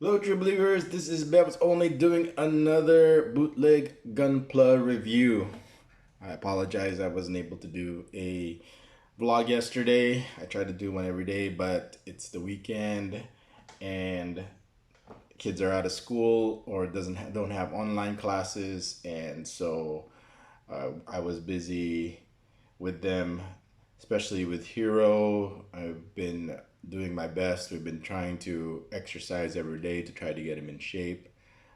Hello, true believers. This is Bebs only doing another bootleg gunpla review. I apologize I wasn't able to do a vlog yesterday. I try to do one every day, but it's the weekend and kids are out of school or don't have online classes, and so I was busy with them, especially with Hero. I've been doing my best. We've been trying to exercise every day to try to get him in shape.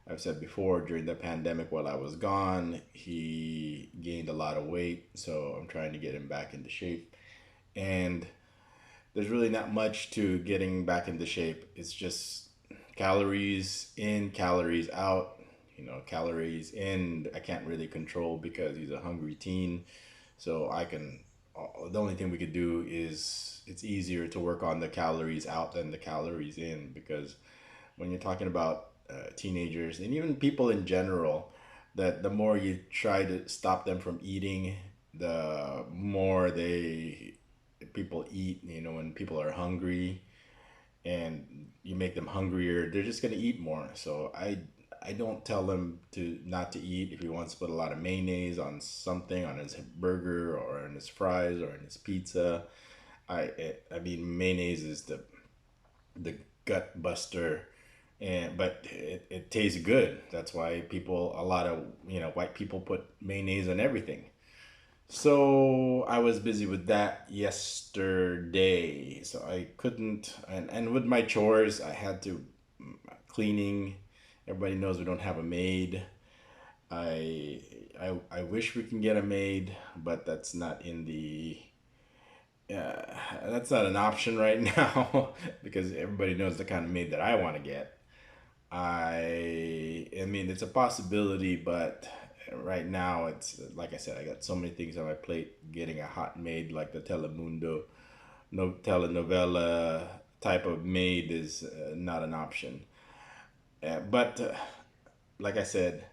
I've said before, during the pandemic while I was gone, he gained a lot of weight, so I'm trying to get him back into shape. And there's really not much to getting back into shape. It's just calories in, calories out. Calories in, I can't really control because he's a hungry teen. So the only thing we could do is it's easier to work on the calories out than the calories in, because when you're talking about teenagers and even people in general, that the more you try to stop them from eating, the more people eat. When people are hungry and you make them hungrier, they're just going to eat more. So I don't tell him to not to eat. If he wants to put a lot of mayonnaise on something, on his burger or on his fries or on his pizza, I mean, mayonnaise is the gut buster, but it tastes good. That's why a lot of white people put mayonnaise on everything. So I was busy with that yesterday, so I couldn't. And with my chores, I had to cleaning. Everybody knows we don't have a maid. I I wish we can get a maid, but that's not an option right now because everybody knows the kind of maid that I want to get. I mean, it's a possibility, but right now it's like I said, I got so many things on my plate. Getting a hot maid like the Telemundo, no telenovela type of maid is not an option. But like I said,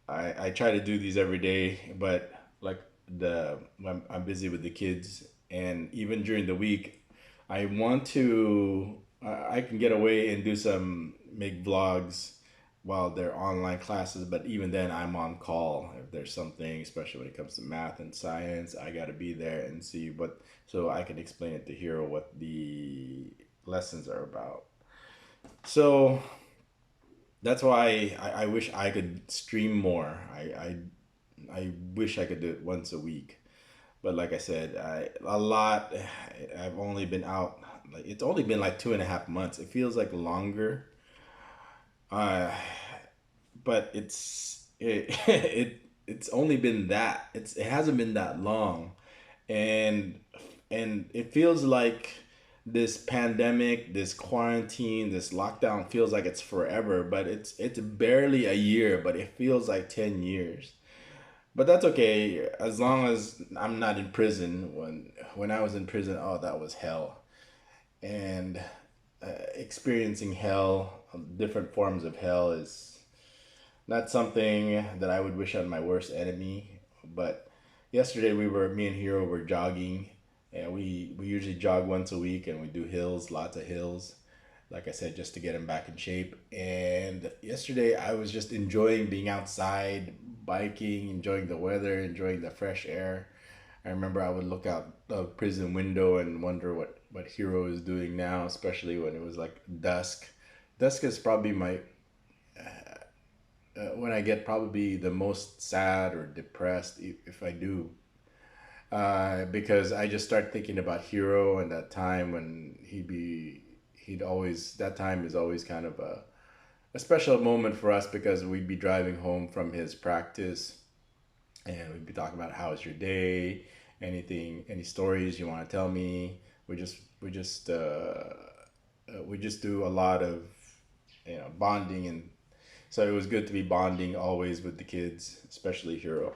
I try to do these every day, but like I'm busy with the kids, and even during the week, I want to I can get away and do some make vlogs while they're online classes, but even then I'm on call if there's something, especially when it comes to math and science. I got to be there and see what, so I can explain it to Hero what the lessons are about. So that's why I wish I could stream more. I wish I could do it once a week. But like I said, a lot. I've only been out. Like, it's only been like 2.5 months. It feels like longer. Uh, but it's only been that. It hasn't been that long, and it feels like this pandemic, this quarantine, this lockdown feels like it's forever, but it's barely a year, but it feels like 10 years. But that's okay as long as I'm not in prison. When I was in prison, oh, that was hell. And experiencing hell, different forms of hell, is not something that I would wish on my worst enemy. But yesterday me and Hero were jogging, and we usually jog once a week, and we do hills, lots of hills. Like I said, just to get him back in shape. And yesterday I was just enjoying being outside, biking, enjoying the weather, enjoying the fresh air. I remember I would look out the prison window and wonder what Hero is doing now, especially when it was like dusk. Dusk is probably my when I get probably the most sad or depressed, if I do, because I just start thinking about Hero and that time when he'd always, that time is always kind of a special moment for us because we'd be driving home from his practice, and we'd be talking about how's your day, any stories you want to tell me. We just do a lot of bonding, and so it was good to be bonding always with the kids, especially Hero.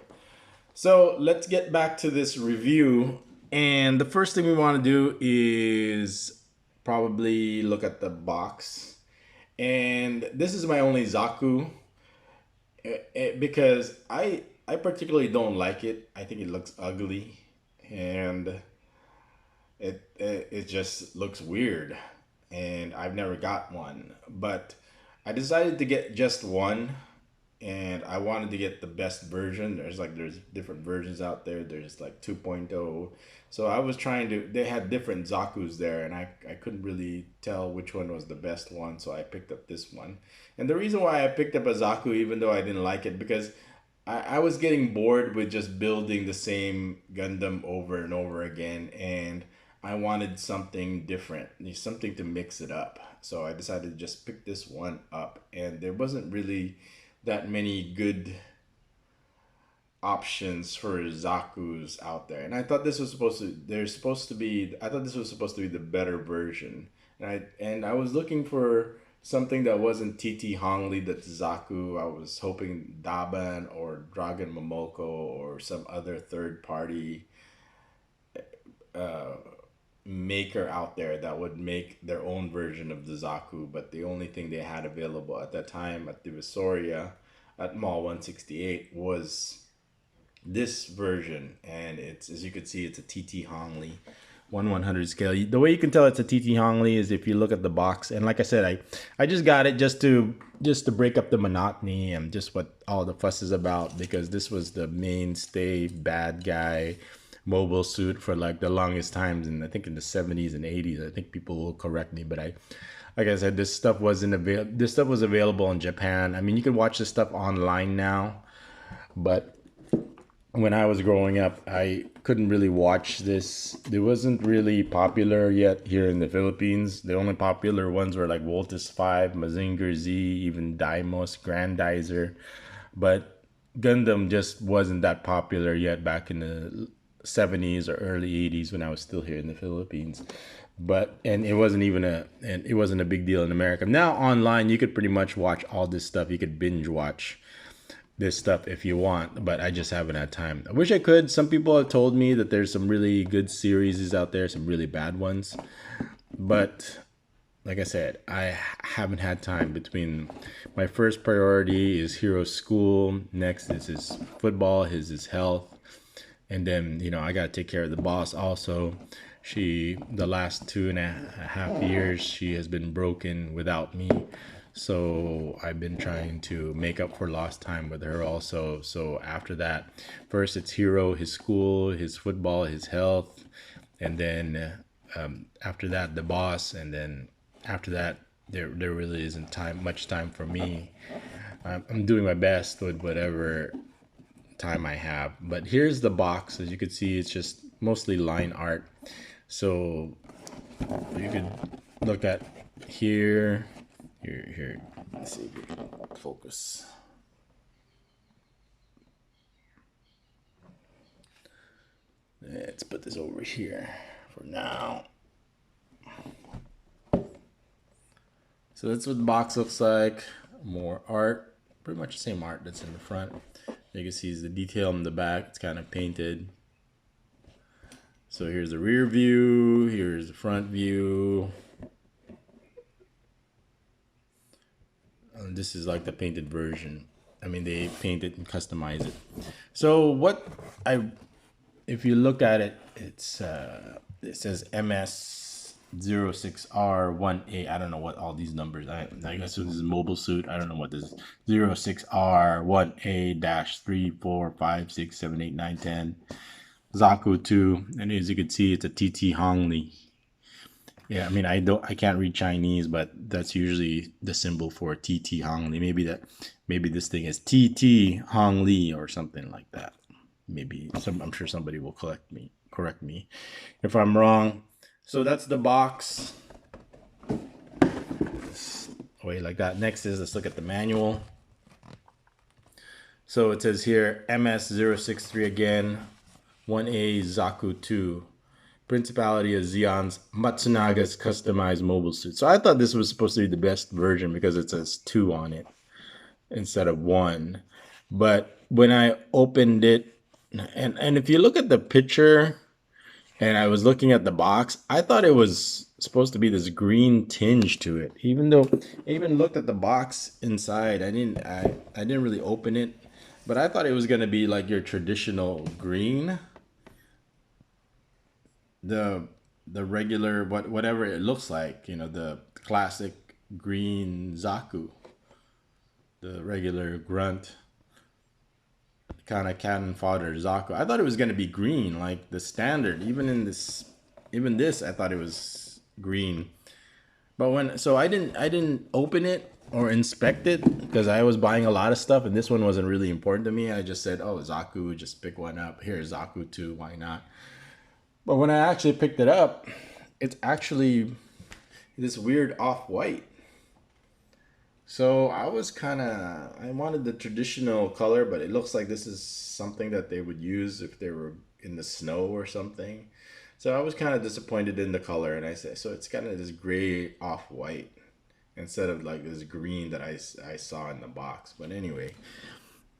So let's get back to this review. And the first thing we want to do is probably look at the box. And this is my only Zaku, because I particularly don't like it. I think it looks ugly, and it just looks weird. And I've never got one, but I decided to get just one, and I wanted to get the best version. There's different versions out there. There's like 2.0. So I was trying to. They had different Zaku's there, and I couldn't really tell which one was the best one. So I picked up this one. And the reason why I picked up a Zaku, even though I didn't like it, because I was getting bored with just building the same Gundam over and over again, and I wanted something different, something to mix it up. So I decided to just pick this one up, and there wasn't really that many good options for Zaku's out there. And I thought this was supposed to there's supposed to be I thought this was supposed to be the better version. And I was looking for something that wasn't TT Hongli, that's Zaku. I was hoping Daban or Dragon Momoko or some other third party uh, maker out there that would make their own version of the Zaku, but the only thing they had available at that time at Divisoria at Mall 168 was this version, and it's, as you can see, it's a TT Hongli 1/100 scale. The way you can tell it's a TT Hongli is if you look at the box. And like I said, I just got it just to break up the monotony and just what all the fuss is about, because this was the mainstay bad guy mobile suit for like the longest times, and I think in the 70s and 80s. I think people will correct me, but like I said, this stuff was available in Japan. I mean, you can watch this stuff online now, but when I was growing up, I couldn't really watch this. It wasn't really popular yet here in the Philippines. The only popular ones were like Voltus 5, Mazinger Z, even Daimos, Grandizer. But Gundam just wasn't that popular yet back in the 70s or early 80s when I was still here in the Philippines. And it wasn't a big deal in America. Now online, you could pretty much watch all this stuff. You could binge watch this stuff if you want, but I just haven't had time. I wish I could. Some people have told me that there's some really good series out there, some really bad ones, but like I said, I haven't had time. Between my first priority is Hero's school, next is his football, his health, and then I got to take care of the boss also. The last 2.5 years, she has been broken without me. So I've been trying to make up for lost time with her also. So after that, first it's Hero, his school, his football, his health, and then after that the boss, and then after that there really isn't much time for me. I'm doing my best with whatever time I have. But here's the box. As you can see, it's just mostly line art. So you could look at here. Here. Let's see if we can focus. Let's put this over here for now. So that's what the box looks like. More art. Pretty much the same art that's in the front. You can see the detail in the back. It's kind of painted. So here's the rear view. Here's the front view. This is like the painted version. I mean, they paint it and customize it. So if you look at it, it says MS06R1A. I don't know what all these numbers. I guess this is a mobile suit. I don't know what this is. 06R1A-345678910. Zaku 2, and as you can see, it's a TT Hongli. Yeah, I mean, I can't read Chinese, but that's usually the symbol for TT Hongli. Maybe this thing is TT Hongli or something like that. I'm sure somebody will correct me if I'm wrong. So that's the box. Away like that. Next let's look at the manual. So it says here MS063 again, 1A Zaku 2. Principality of Zeon's Matsunaga's customized mobile suit. So I thought this was supposed to be the best version because it says 2 on it instead of 1. But when I opened it, and if you look at the picture, and I was looking at the box, I thought it was supposed to be this green tinge to it. Even though I even looked at the box inside, I didn't really open it, but I thought it was gonna be like your traditional green. The regular whatever it looks like, the classic green Zaku. the regular grunt kind of cannon fodder Zaku. I thought it was gonna be green, like the standard. Even this, I thought it was green. But I didn't open it or inspect it because I was buying a lot of stuff, and this one wasn't really important to me. I just said, "Oh, Zaku, just pick one up. Here's Zaku 2, why not?" But when I actually picked it up, it's actually this weird off-white. So I wanted the traditional color, but it looks like this is something that they would use if they were in the snow or something. So I was kind of disappointed in the color, and I said, so it's kind of this gray off-white instead of like this green that I saw in the box. But anyway,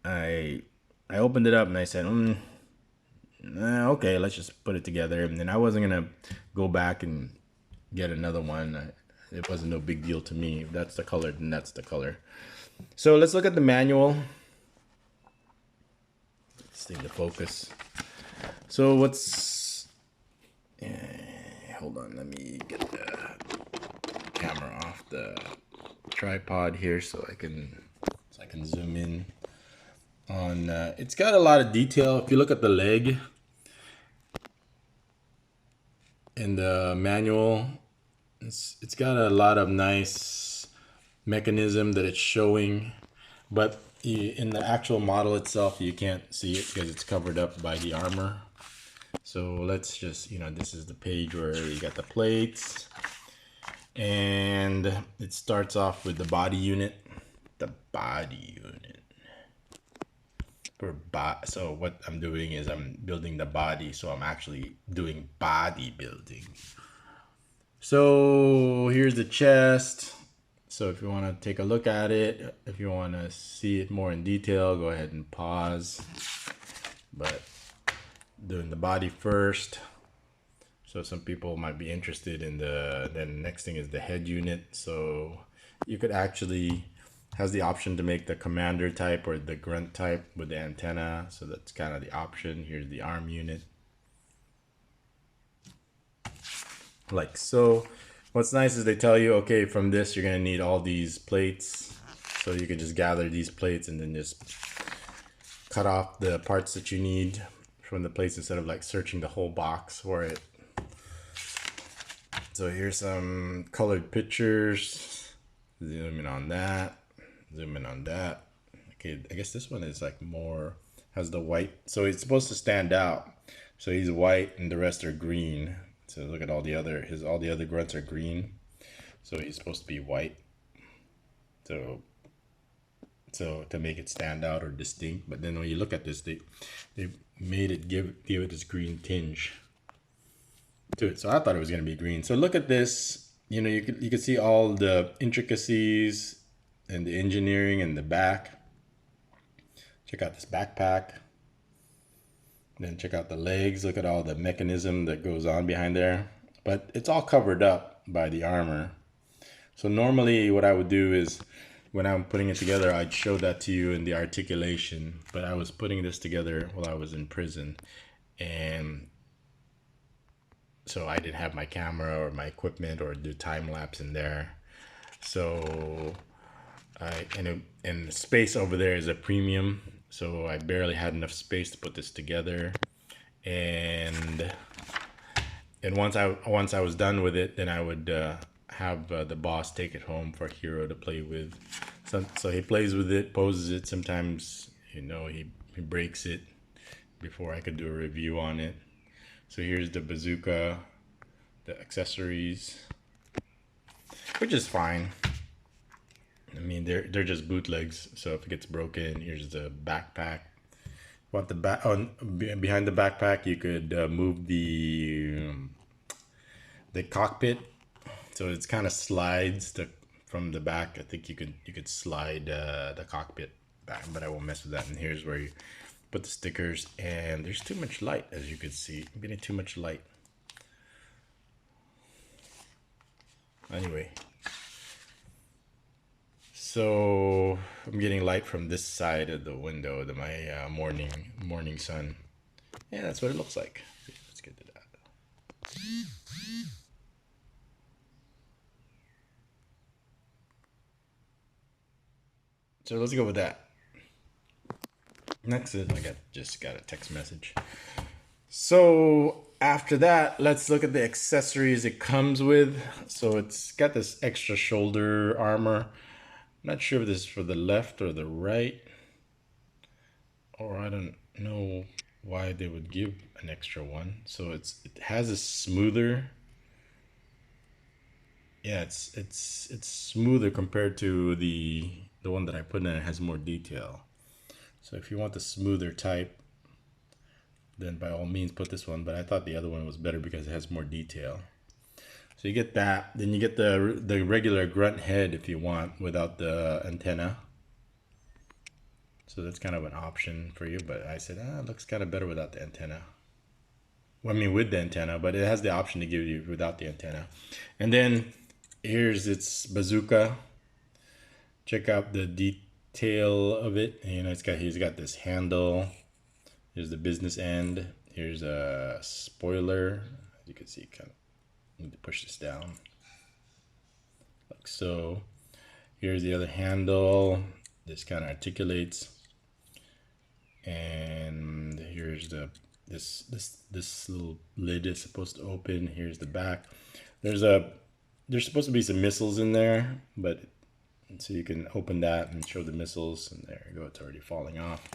I opened it up and I said, okay, let's just put it together. And then I wasn't gonna go back and get another one. It wasn't no big deal to me. If that's the color, then that's the color. So let's look at the manual. Let's take the focus. So hold on, let me get the camera off the tripod here so I can zoom in on. It's got a lot of detail. If you look at the leg in the manual, it's got a lot of nice mechanism that it's showing, but in the actual model itself you can't see it because it's covered up by the armor. So let's just, this is the page where you got the plates, and it starts off with the body unit. So what I'm doing is I'm building the body, so I'm actually doing bodybuilding. So here's the chest. So if you want to take a look at it, if you want to see it more in detail, go ahead and pause. But doing the body first. So some people might be interested in then the next thing is the head unit. So you could actually, has the option to make the commander type or the grunt type with the antenna. So that's kind of the option. Here's the arm unit. Like so. What's nice is they tell you, okay, from this you're gonna need all these plates. So you can just gather these plates and then just cut off the parts that you need from the plates instead of like searching the whole box for it. So here's some colored pictures. Zoom in on that. Zoom in on that. Okay, I guess this one is like more, has the white. So it's supposed to stand out. So he's white and the rest are green. So look at all the other grunts are green. So he's supposed to be white. So to make it stand out or distinct. But then when you look at this, they made it give it this green tinge to it. So I thought it was gonna be green. So look at this. You could see all the intricacies and the engineering in the back. Check out this backpack. Then check out the legs. Look at all the mechanism that goes on behind there. But it's all covered up by the armor. So normally what I would do is when I'm putting it together, I'd show that to you in the articulation. But I was putting this together while I was in prison. And so I didn't have my camera or my equipment or do time lapse in there. So and space over there is a premium. So I barely had enough space to put this together. And once I was done with it, then I would have the boss take it home for Hero to play with. So he plays with it, poses it. Sometimes, he breaks it before I could do a review on it. So here's the bazooka, the accessories, which is fine. I mean, they're just bootlegs. So if it gets broken, here's the backpack. Want the behind the backpack, you could move the cockpit. So it's kind of slides from the back. I think you could slide the cockpit back, but I won't mess with that. And here's where you put the stickers. And there's too much light, as you can see. I'm getting too much light. Anyway. So I'm getting light from this side of the window, my morning sun. Yeah, that's what it looks like. Let's get to that. So let's go with that. Next is just got a text message. So after that, let's look at the accessories it comes with. So it's got this extra shoulder armor. I'm not sure if this is for the left or the right, or I don't know why they would give an extra one. So it has a smoother. Yeah, it's smoother compared to the one that I put in. It has more detail. So if you want the smoother type, then by all means put this one. But I thought the other one was better because it has more detail. So you get that. Then you get the regular grunt head if you want without the antenna. So that's kind of an option for you. But I said, it looks kind of better without the antenna. Well, I mean with the antenna, but it has the option to give you without the antenna. And then here's its bazooka. Check out the detail of it. You know, he's got this handle. Here's the business end. Here's a spoiler. As you can see, kind of need to push this down like so. Here's the other handle. This kind of articulates. And here's this little lid is supposed to open. Here's the back. There's supposed to be some missiles in there, but so you can open that and show the missiles, and there you go, it's already falling off.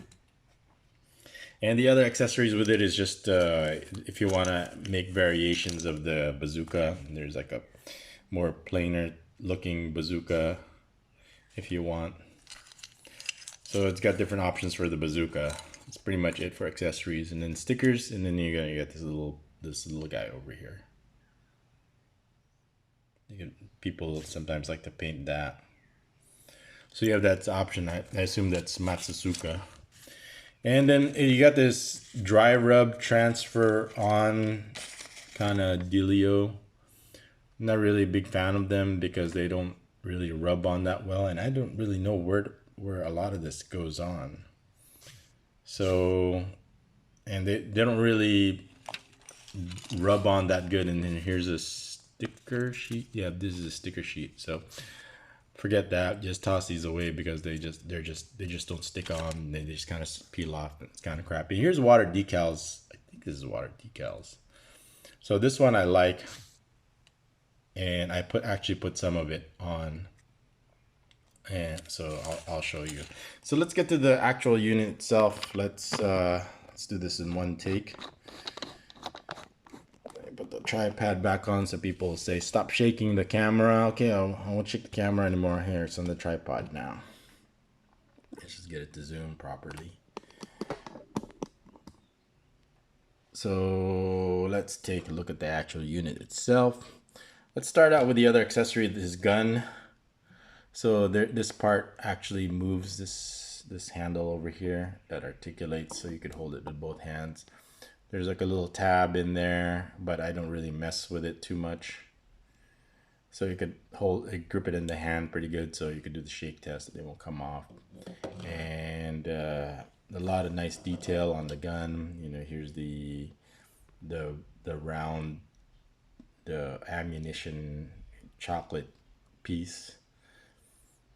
And the other accessories with it is just if you want to make variations of the bazooka, there's like a more plainer looking bazooka if you want. So it's got different options for the bazooka. That's pretty much it for accessories, and then stickers, and then you get this little guy over here. People sometimes like to paint that. So you have that option. I assume that's Matsusuka. And then you got this dry rub transfer on kind of dealio. I'm not really a big fan of them because they don't really rub on that well, and I don't really know where a lot of this goes on. So, and they don't really rub on that good. And then here's a sticker sheet. Yeah, this is a sticker sheet. So forget that. Just toss these away because they just don't stick on. They just kind of peel off. It's kind of crappy. Here's water decals. I think this is water decals. So this one I like, and I actually put some of it on. And so I'll show you. So let's get to the actual unit itself. Let's do this in one take. Put the tripod back on so people say stop shaking the camera. Okay, I won't shake the camera anymore. Here, it's on the tripod now. Let's just get it to zoom properly. So let's take a look at the actual unit itself. Let's start out with the other accessory, this gun. So this part actually moves this handle over here that articulates so you could hold it with both hands. There's like a little tab in there, but I don't really mess with it too much. So you could grip it in the hand pretty good, so you could do the shake test, they won't come off. And a lot of nice detail on the gun. You know, here's the round, the ammunition chocolate piece.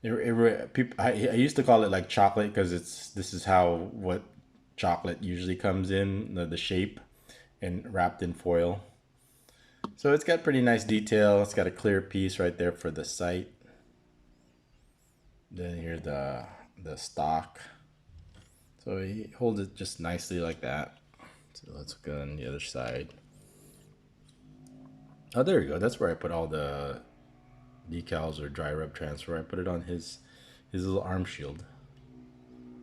I used to call it like chocolate because this is how what chocolate usually comes in, the shape, and wrapped in foil. So it's got pretty nice detail. It's got a clear piece right there for the sight. Then here's the stock. So he holds it just nicely like that. So let's go on the other side. Oh, there you go. That's where I put all the decals or dry rub transfer. I put it on his little arm shield,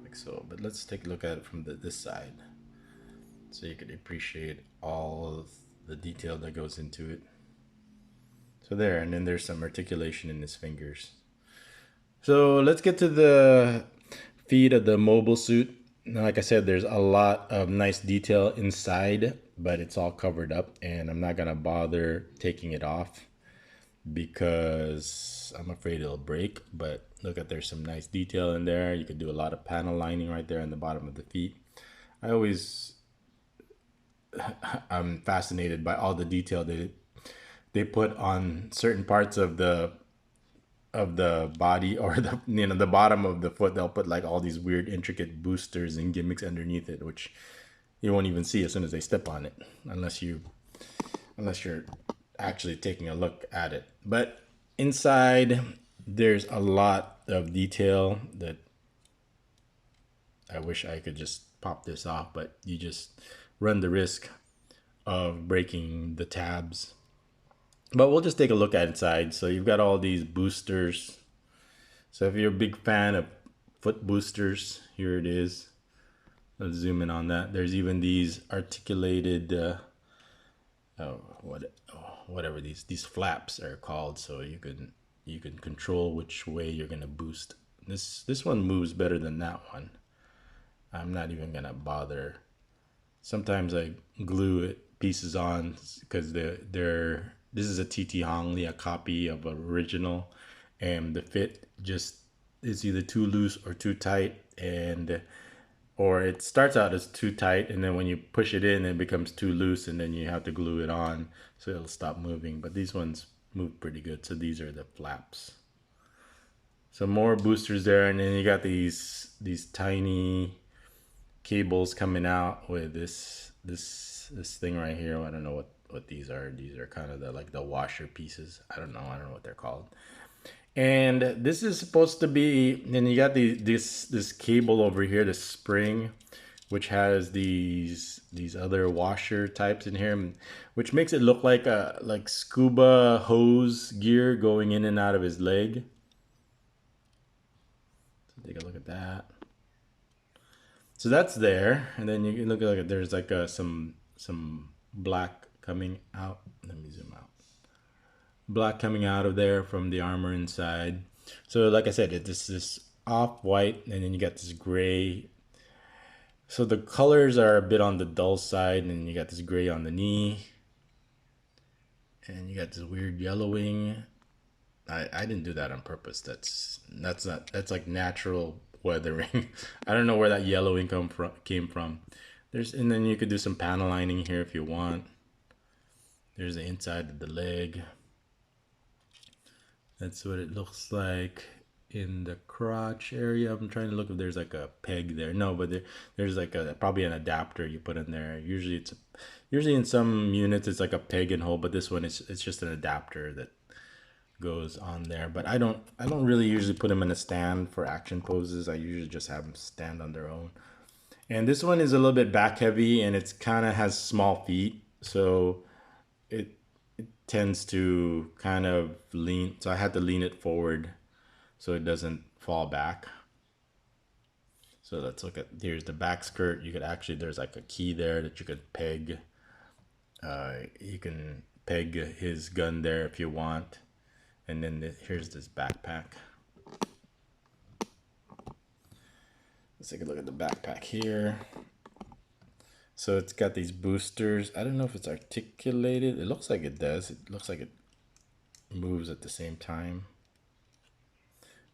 like so. But let's take a look at it from this side, so you can appreciate all of the detail that goes into it. So there, and then there's some articulation in his fingers. So let's get to the feet of the mobile suit. Now, like I said, there's a lot of nice detail inside, but it's all covered up, and I'm not gonna bother taking it off because I'm afraid it'll break. But look at, there's some nice detail in there. You could do a lot of panel lining right there on the bottom of the feet. I'm fascinated by all the detail they put on certain parts of the the body, or the the bottom of the foot, they'll put like all these weird intricate boosters and gimmicks underneath it, which you won't even see as soon as they step on it, unless you're actually taking a look at it. But inside, there's a lot of detail that I wish I could just pop this off, but you just run the risk of breaking the tabs. But we'll just take a look at inside. So you've got all these boosters. So if you're a big fan of foot boosters, here it is. Let's zoom in on that. There's even these articulated, whatever these flaps are called. So you can control which way you're gonna boost. This one moves better than that one. I'm not even gonna bother. Sometimes I glue it pieces on because this is a TT Hongli, a copy of original, and the fit just is either too loose or too tight, or it starts out as too tight, and then when you push it in, it becomes too loose, and then you have to glue it on so it'll stop moving. But these ones move pretty good. So these are the flaps. So more boosters there, and then you got these tiny cables coming out with this thing right here. I don't know what these are. These are kind of the washer pieces. I don't know what they're called. And this is supposed to be, then you got this cable over here, the spring, which has these other washer types in here, which makes it look like a scuba hose gear going in and out of his leg. So take a look at that. So that's there, and then you can look at there's like some black coming out. Let me zoom out. Black coming out of there from the armor inside. So like I said, it's this off-white, and then you got this gray. So the colors are a bit on the dull side, and you got this gray on the knee, and you got this weird yellowing. I didn't do that on purpose. That's like natural weathering. I don't know where that yellowing came from. And then you could do some panel lining here if you want. There's the inside of the leg. That's what it looks like in the crotch area. I'm trying to look if there's like a peg there. No, but there's like probably an adapter you put in there. Usually in some units it's like a peg and hole, but this one it's just an adapter that goes on there. But I don't really usually put them in a stand for action poses. I usually just have them stand on their own. And this one is a little bit back heavy, and it's kind of has small feet, so it tends to kind of lean. So I had to lean it forward so it doesn't fall back. So let's look at, here's the back skirt. You could actually, there's like a key there that you could peg. You can peg his gun there if you want. And then here's this backpack. Let's take a look at the backpack here. So it's got these boosters. I don't know if it's articulated. It looks like it does. It looks like it moves at the same time.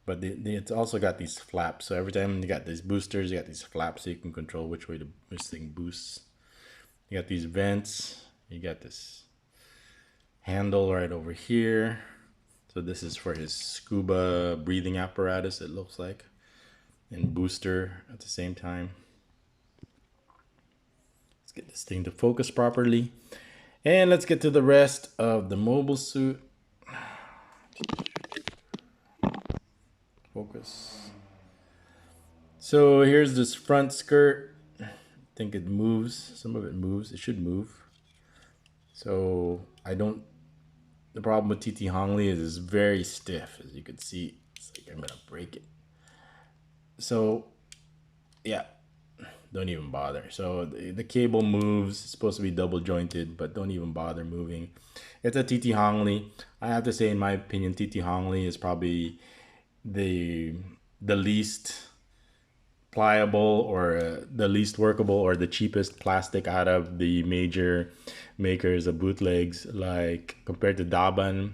But it's also got these flaps. So every time you got these boosters, you got these flaps so you can control which way this thing boosts. You got these vents. You got this handle right over here. So this is for his scuba breathing apparatus, it looks like. And booster at the same time. Let's get this thing to focus properly. And let's get to the rest of the mobile suit. Focus. So here's this front skirt. I think it moves. Some of it moves. It should move. So the problem with TT Hongli is it's very stiff. As you can see, it's like I'm gonna break it. So yeah, don't even bother. So the cable moves. It's supposed to be double jointed, but don't even bother moving. It's a TT Hongli. I have to say, in my opinion, TT Hongli is probably the least pliable, or the least workable, or the cheapest plastic out of the major makers of bootlegs. Like compared to Daban,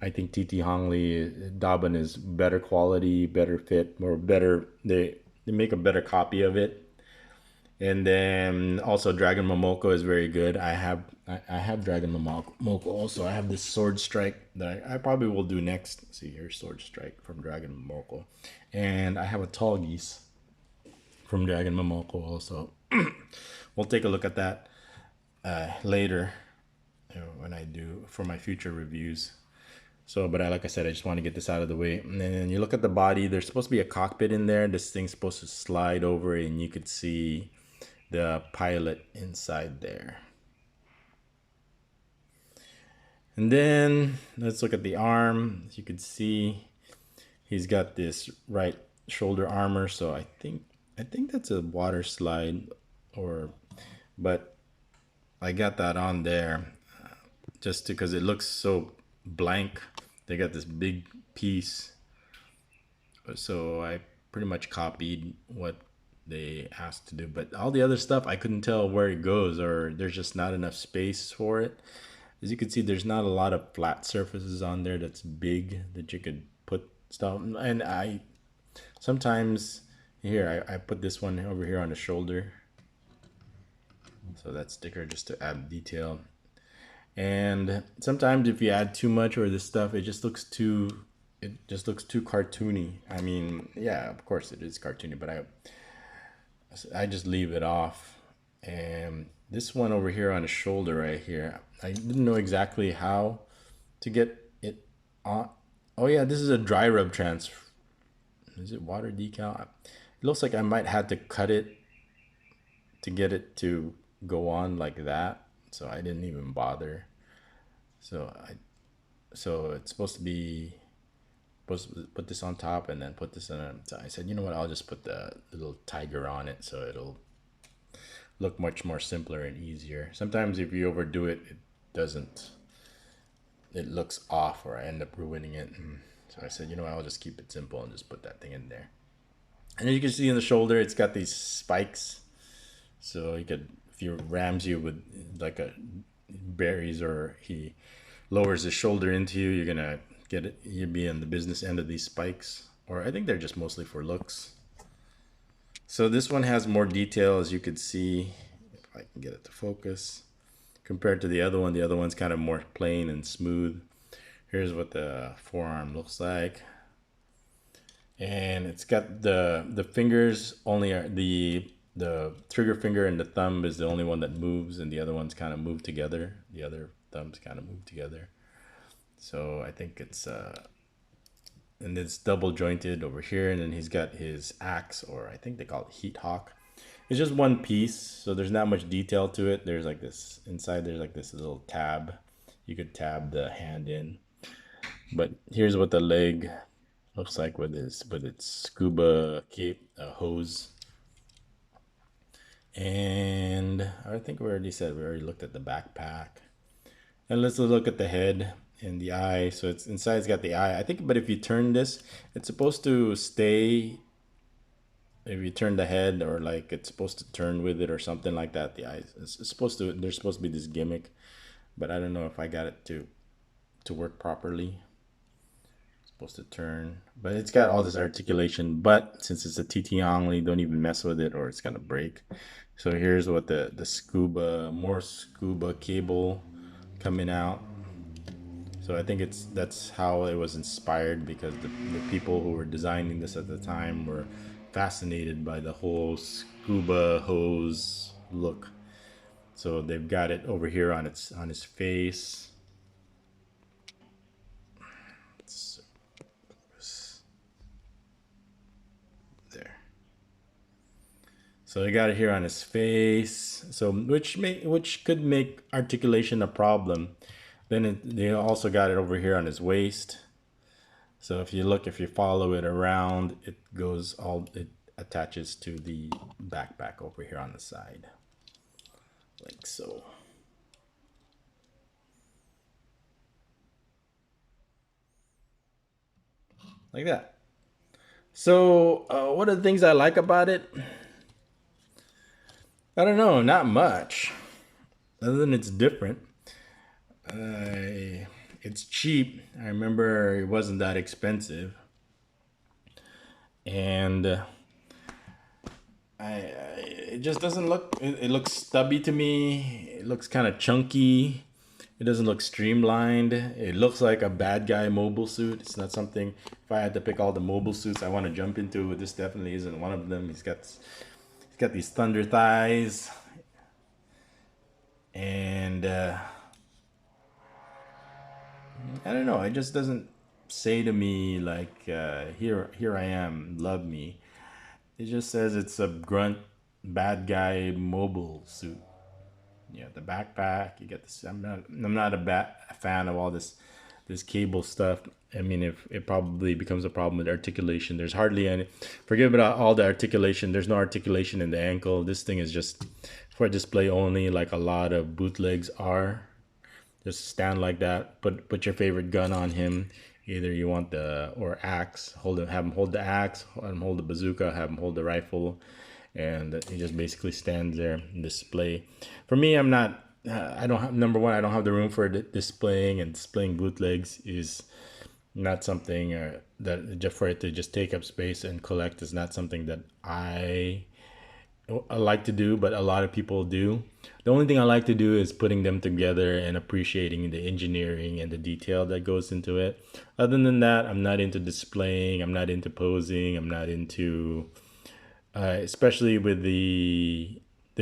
I think TT Hongli, Daban is better quality, better fit, or better, they make a better copy of it. And then also Dragon Momoko is very good. I have Dragon Momoko also. I have this Sword Strike that I probably will do next. See, here's Sword Strike from Dragon Momoko. And I have a Tall Geese from Dragon Momoko also. We'll take a look at that later, when I do for my future reviews. So, but like I said, I just want to get this out of the way. And then you look at the body, there's supposed to be a cockpit in there. This thing's supposed to slide over and you could see the pilot inside there. And then let's look at the arm. As you can see, he's got this right shoulder armor. So I think that's a water slide, but I got that on there just because it looks so blank. They got this big piece, so I pretty much copied what they asked to do, but all the other stuff I couldn't tell where it goes, or there's just not enough space for it. As you can see, there's not a lot of flat surfaces on there that's big that you could put stuff. And I sometimes here I put this one over here on the shoulder, so that sticker just to add detail. And sometimes if you add too much or this stuff, it just looks too cartoony. I mean, yeah, of course it is cartoony, but I just leave it off. And this one over here on the shoulder right here, I didn't know exactly how to get it on. Oh yeah, this is a dry rub transfer. Is it water decal? It looks like I might have to cut it to get it to go on like that. So I didn't even bother. So it's supposed to put this on top and then put this on. So I said, you know what? I'll just put the little tiger on it, so it'll look much more simpler and easier. Sometimes if you overdo it, it doesn't. It looks off, or I end up ruining it. So I said, you know what? I'll just keep it simple and just put that thing in there. And as you can see in the shoulder, it's got these spikes. So you could, if he rams you with like a berries, or he lowers his shoulder into you, you're gonna get it. You'd be on the business end of these spikes, or I think they're just mostly for looks. So this one has more detail, as you could see, if I can get it to focus, compared to the other one. The other one's kind of more plain and smooth. Here's what the forearm looks like. And it's got the fingers only are the trigger finger and the thumb is the only one that moves, and the other ones kind of move together. The other thumbs kind of move together. So I think it's and it's double jointed over here, and then he's got his axe, or I think they call it heat hawk. It's just one piece, so there's not much detail to it. There's like this inside, there's like this little tab. You could tab the hand in. But here's what the leg looks like with its scuba cape, hose. And I think we already looked at the backpack. And let's look at the head and the eye. So it's inside, it's got the eye, I think. But if you turn this, it's supposed to stay. If you turn the head, or like it's supposed to turn with it or something like that, the eyes, it's supposed to, there's supposed to be this gimmick, but I don't know if I got it to work properly. It's supposed to turn, but it's got all this articulation. But since it's a TT Hongli, don't even mess with it or it's gonna break. So here's what the more scuba cable coming out. So I think that's how it was inspired, because the people who were designing this at the time were fascinated by the whole scuba hose look. So they've got it over here on his face. There. So they got it here on his face. So which could make articulation a problem. Then they also got it over here on his waist. So if you follow it around, it attaches to the backpack over here on the side, like so. Like that. So what are the things I like about it? I don't know, not much, other than it's different. It's cheap. I remember it wasn't that expensive. And it just doesn't look. It looks stubby to me. It looks kind of chunky. It doesn't look streamlined. It looks like a bad guy mobile suit. It's not something. If I had to pick all the mobile suits I want to jump into, this definitely isn't one of them. He's got these thunder thighs, and I don't know. It just doesn't say to me like here I am, love me. It just says it's a grunt bad guy mobile suit. You got the backpack. You get this. I'm not a fan of all this cable stuff. I mean, if it probably becomes a problem with articulation. There's hardly any. Forget about all the articulation. There's no articulation in the ankle. This thing is just for display only, like a lot of bootlegs are. Just stand like that. Put your favorite gun on him. Either you want the or axe. Have him hold the axe. Have him hold the bazooka. Have him hold the rifle, and he just basically stands there and display. For me, I'm not. I don't have number one. I don't have the room for displaying bootlegs is not something that just for it to just take up space and collect is not something that I like to do, but a lot of people do. The only thing I like to do is putting them together and appreciating the engineering and the detail that goes into it. Other than that, I'm not into displaying. I'm not into posing. I'm not into, especially with the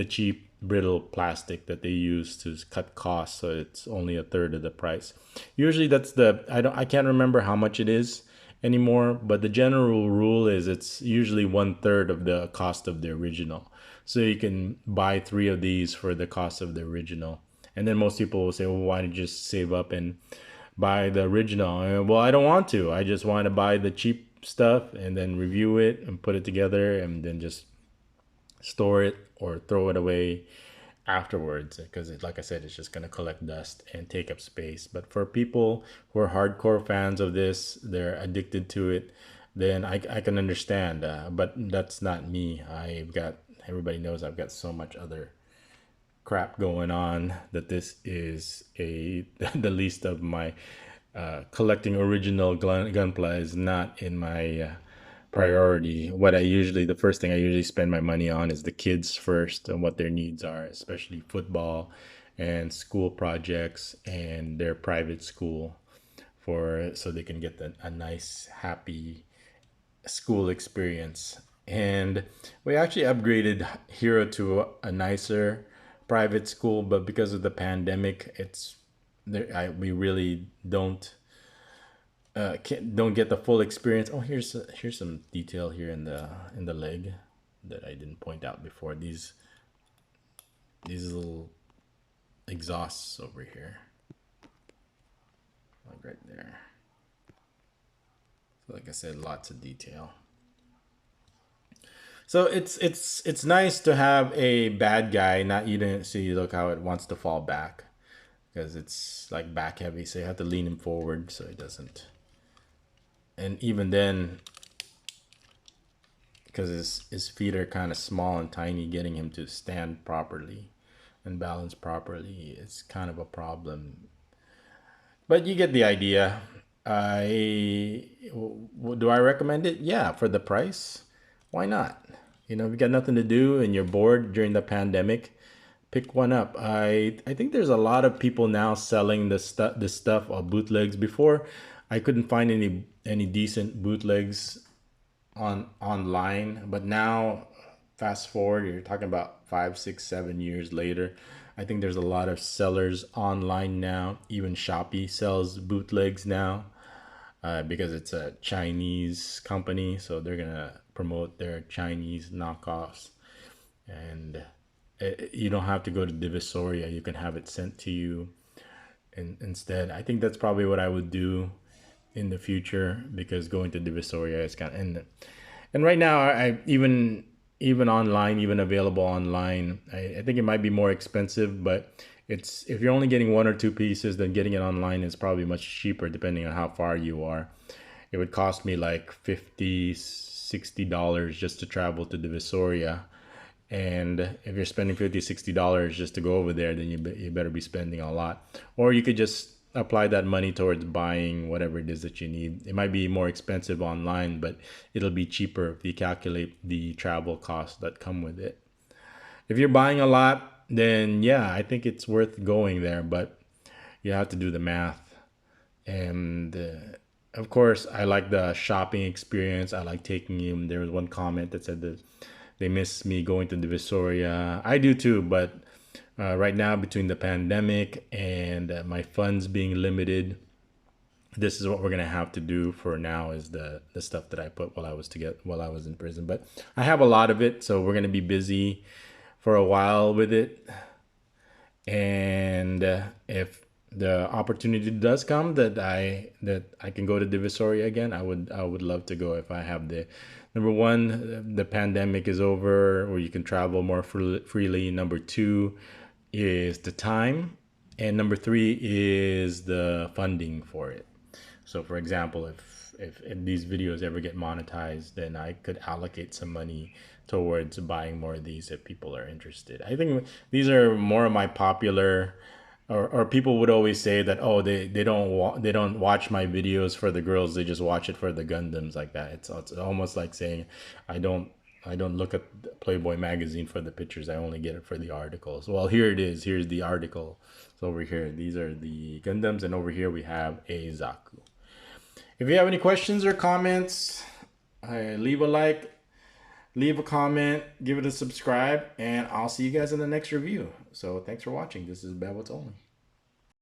cheap brittle plastic that they use to cut costs, so it's only a third of the price. Usually, I can't remember how much it is anymore, but the general rule is it's usually one third of the cost of the original. So you can buy 3 of these for the cost of the original. And then most people will say, well, why don't you just save up and buy the original? Well, I don't want to. I just want to buy the cheap stuff and then review it and put it together and then just store it or throw it away afterwards, because like I said, it's just going to collect dust and take up space. But for people who are hardcore fans of this, they're addicted to it, then I can understand, but that's not me. Everybody knows I've got so much other crap going on that this is the least of my collecting original gunpla is not in my priority. The first thing I usually spend my money on is the kids first and what their needs are, especially football and school projects and their private school so they can get a nice, happy school experience. And we actually upgraded Hero to a nicer private school, but because of the pandemic, we really don't get the full experience. Oh, here's some detail here in the leg that I didn't point out before. These little exhausts over here, like right there. So like I said, lots of detail. So it's nice to have a bad guy. Not you didn't see. Look how it wants to fall back because it's like back heavy, so you have to lean him forward so he doesn't. And even then, because his feet are kind of small and tiny, getting him to stand properly and balance properly is kind of a problem. But you get the idea. Do I recommend it? Yeah, for the price. Why not? If you got nothing to do and you're bored during the pandemic, pick one up. I think there's a lot of people now selling this stuff or bootlegs. Before, I couldn't find any decent bootlegs online, but now, fast forward, you're talking about 5, 6, 7 years later. I think there's a lot of sellers online now. Even Shopee sells bootlegs now because it's a Chinese company, so they're gonna promote their Chinese knockoffs, and you don't have to go to Divisoria. You can have it sent to you, and instead, I think that's probably what I would do in the future, because going to Divisoria is kind of and right now I even online, even available online, I think it might be more expensive, but if you're only getting 1 or 2 pieces, then getting it online is probably much cheaper depending on how far you are. It would cost me like $50-$60 just to travel to Divisoria, and if you're spending $50-$60 just to go over there, then you better be spending a lot. Or you could just apply that money towards buying whatever it is that you need. It might be more expensive online, but it'll be cheaper if you calculate the travel costs that come with it. If you're buying a lot, then yeah, I think it's worth going there, but you have to do the math. And of course, I like the shopping experience. I like taking him. There was one comment that said that they miss me going to Divisoria. I do too, but right now, between the pandemic and my funds being limited, this is what we're gonna have to do for now. Is the stuff that I put while I was in prison. But I have a lot of it, so we're gonna be busy for a while with it. And if the opportunity does come that I can go to Divisoria again, I would love to go if I have the number one, the pandemic is over, or you can travel more freely. Number two is the time, and number three is the funding for it. So, for example, if these videos ever get monetized, then I could allocate some money towards buying more of these if people are interested. I think these are more of my popular, or people would always say that, oh, they don't watch my videos for the girls, they just watch it for the Gundams, like that. It's almost like saying I don't I don't look at Playboy magazine for the pictures. I only get it for the articles. Well, here it is. Here's the article. So over here, these are the Gundams, and over here we have a Zaku. If you have any questions or comments, leave a like, leave a comment, give it a subscribe, and I'll see you guys in the next review. So thanks for watching. This is Bebotsonly.